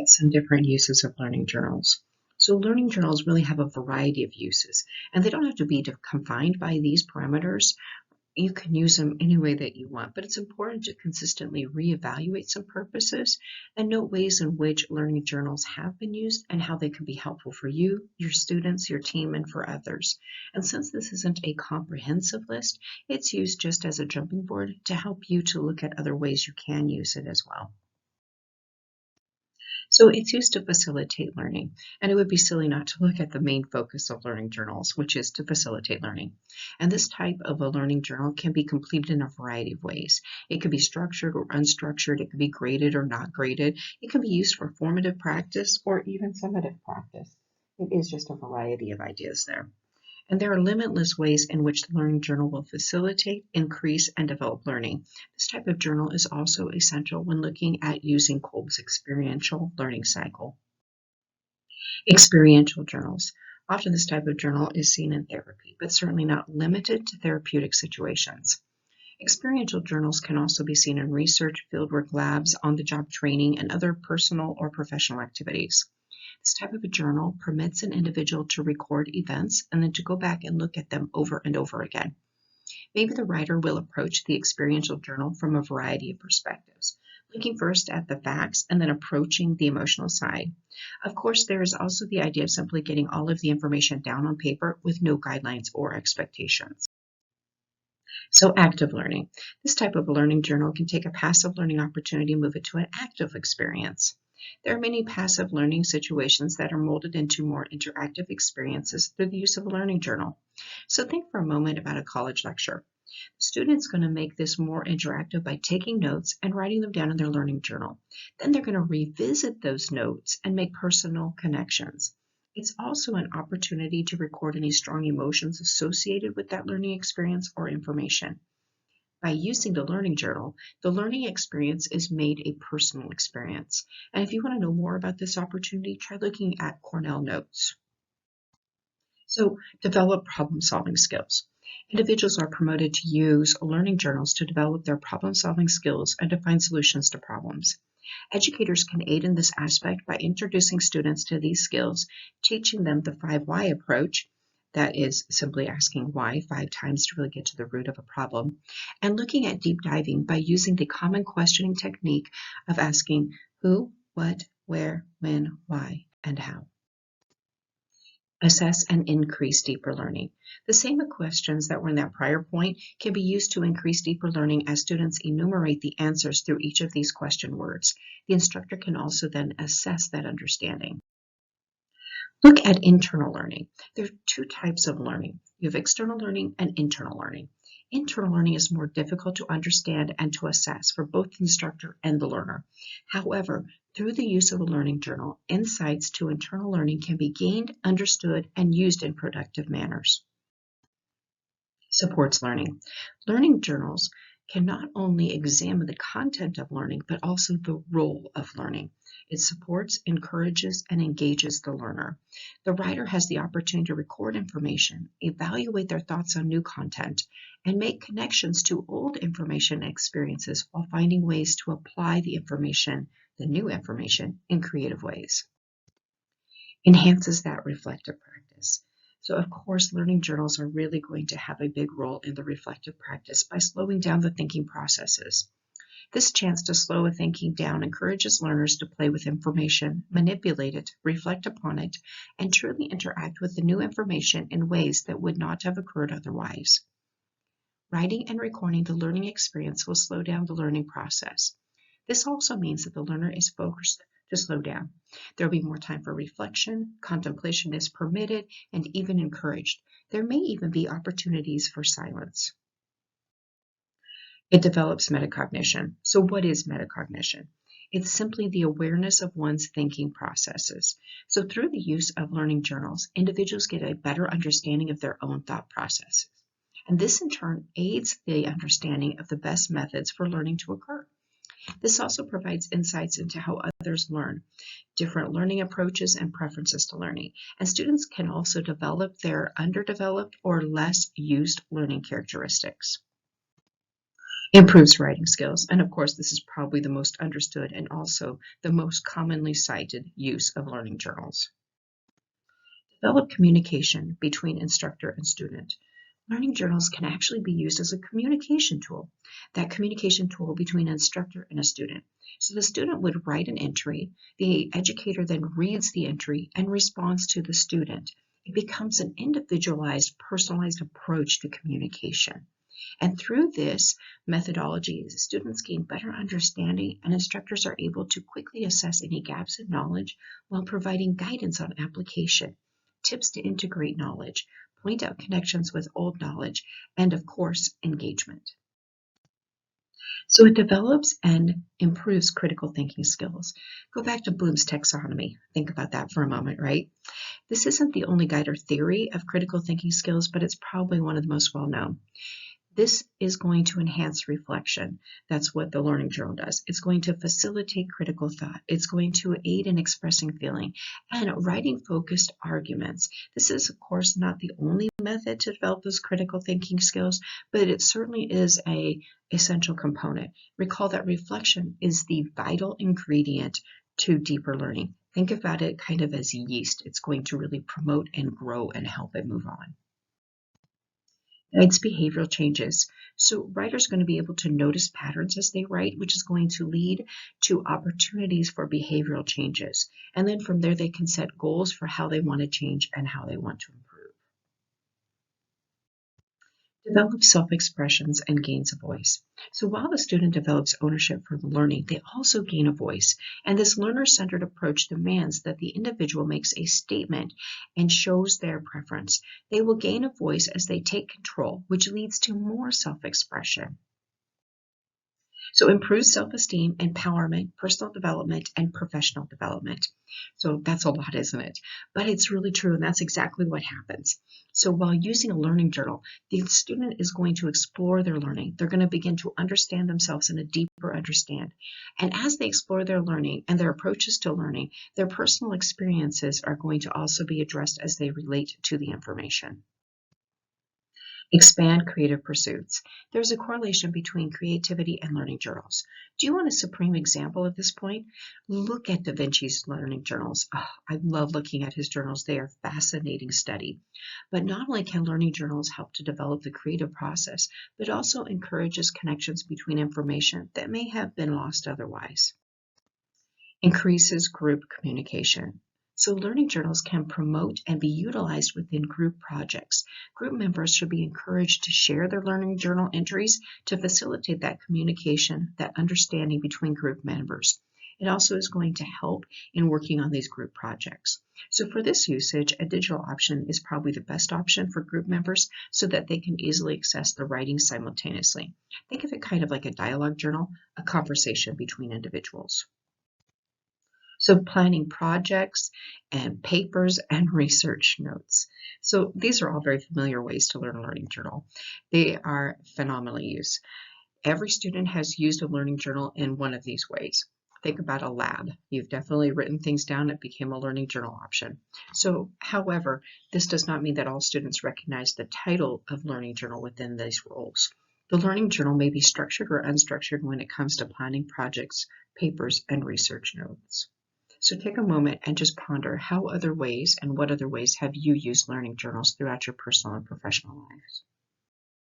at some different uses of learning journals. So learning journals really have a variety of uses, and they don't have to be confined by these parameters. You can use them any way that you want, but it's important to consistently reevaluate some purposes and note ways in which learning journals have been used and how they can be helpful for you, your students, your team, and for others. And since this isn't a comprehensive list, it's used just as a jumping board to help you to look at other ways you can use it as well. So it's used to facilitate learning, and it would be silly not to look at the main focus of learning journals, which is to facilitate learning. And this type of a learning journal can be completed in a variety of ways. It could be structured or unstructured, it could be graded or not graded, it can be used for formative practice or even summative practice. It is just a variety of ideas there. And there are limitless ways in which the learning journal will facilitate, increase, and develop learning. This type of journal is also essential when looking at using Kolb's experiential learning cycle. Experiential journals. Often this type of journal is seen in therapy, but certainly not limited to therapeutic situations. Experiential journals can also be seen in research, fieldwork labs, on-the-job training, and other personal or professional activities. This type of a journal permits an individual to record events and then to go back and look at them over and over again. Maybe the writer will approach the experiential journal from a variety of perspectives, looking first at the facts and then approaching the emotional side. Of course, there is also the idea of simply getting all of the information down on paper with no guidelines or expectations. So active learning. This type of learning journal can take a passive learning opportunity and move it to an active experience. There are many passive learning situations that are molded into more interactive experiences through the use of a learning journal. So think for a moment about a college lecture. The student's going to make this more interactive by taking notes and writing them down in their learning journal. Then they're going to revisit those notes and make personal connections. It's also an opportunity to record any strong emotions associated with that learning experience or information. By using the learning journal, the learning experience is made a personal experience. And if you want to know more about this opportunity, try looking at Cornell Notes. So, develop problem-solving skills. Individuals are promoted to use learning journals to develop their problem-solving skills and to find solutions to problems. Educators can aid in this aspect by introducing students to these skills, teaching them the 5 why approach, that is simply asking why 5 times to really get to the root of a problem, and looking at deep diving by using the common questioning technique of asking who, what, where, when, why, and how. Assess and increase deeper learning. The same questions that were in that prior point can be used to increase deeper learning as students enumerate the answers through each of these question words. The instructor can also then assess that understanding. Look at internal learning. There are 2 types of learning. You have external learning and internal learning. Internal learning is more difficult to understand and to assess for both the instructor and the learner. However, through the use of a learning journal, insights to internal learning can be gained, understood, and used in productive manners. Supports learning. Learning journals can not only examine the content of learning, but also the role of learning. It supports, encourages, and engages the learner. The writer has the opportunity to record information, evaluate their thoughts on new content, and make connections to old information and experiences while finding ways to apply the information, the new information, in creative ways. Enhances that reflective practice. So of course, learning journals are really going to have a big role in the reflective practice by slowing down the thinking processes. This chance to slow a thinking down encourages learners to play with information, manipulate it, reflect upon it, and truly interact with the new information in ways that would not have occurred otherwise. Writing and recording the learning experience will slow down the learning process. This also means that the learner is focused to slow down. There will be more time for reflection, contemplation is permitted, and even encouraged. There may even be opportunities for silence. It develops metacognition. So what is metacognition? It's simply the awareness of one's thinking processes. So through the use of learning journals, individuals get a better understanding of their own thought processes. And this in turn aids the understanding of the best methods for learning to occur. This also provides insights into how others learn, different learning approaches and preferences to learning. And students can also develop their underdeveloped or less used learning characteristics. Improves writing skills. And of course, this is probably the most understood and also the most commonly cited use of learning journals. Develop communication between instructor and student. Learning journals can actually be used as a communication tool, that communication tool between an instructor and a student. So the student would write an entry, the educator then reads the entry and responds to the student. It becomes an individualized, personalized approach to communication. And through this methodology, students gain better understanding and instructors are able to quickly assess any gaps in knowledge while providing guidance on application, tips to integrate knowledge, point out connections with old knowledge, and of course, engagement. So it develops and improves critical thinking skills. Go back to Bloom's taxonomy. Think about that for a moment, right? This isn't the only guide or theory of critical thinking skills, but it's probably one of the most well-known. This is going to enhance reflection. That's what the learning journal does. It's going to facilitate critical thought. It's going to aid in expressing feeling and writing focused arguments. This is, of course, not the only method to develop those critical thinking skills, but it certainly is an essential component. Recall that reflection is the vital ingredient to deeper learning. Think about it kind of as yeast. It's going to really promote and grow and help it move on. Guides behavioral changes. So writers are going to be able to notice patterns as they write, which is going to lead to opportunities for behavioral changes. And then from there, they can set goals for how they want to change and how they want to improve. Develop self-expressions and gains a voice. So while the student develops ownership for the learning, they also gain a voice. And this learner-centered approach demands that the individual makes a statement and shows their preference. They will gain a voice as they take control, which leads to more self-expression. So improves self-esteem, empowerment, personal development, and professional development. So that's a lot, isn't it? But it's really true, and that's exactly what happens. So while using a learning journal, the student is going to explore their learning. They're going to begin to understand themselves in a deeper understand. And as they explore their learning and their approaches to learning, their personal experiences are going to also be addressed as they relate to the information. Expand creative pursuits. There's a correlation between creativity and learning journals. Do you want a supreme example at this point? Look at Da Vinci's learning journals. Oh, I love looking at his journals. They are a fascinating study. But not only can learning journals help to develop the creative process, but also encourages connections between information that may have been lost otherwise. Increases group communication. So learning journals can promote and be utilized within group projects. Group members should be encouraged to share their learning journal entries to facilitate that communication, that understanding between group members. It also is going to help in working on these group projects. So for this usage, a digital option is probably the best option for group members so that they can easily access the writing simultaneously. Think of it kind of like a dialogue journal, a conversation between individuals. So planning projects and papers and research notes. So these are all very familiar ways to learn a learning journal. They are phenomenally used. Every student has used a learning journal in one of these ways. Think about a lab. You've definitely written things down. It became a learning journal option. So, however, this does not mean that all students recognize the title of learning journal within these roles. The learning journal may be structured or unstructured when it comes to planning projects, papers, and research notes. So take a moment and just ponder how other ways and what other ways have you used learning journals throughout your personal and professional lives.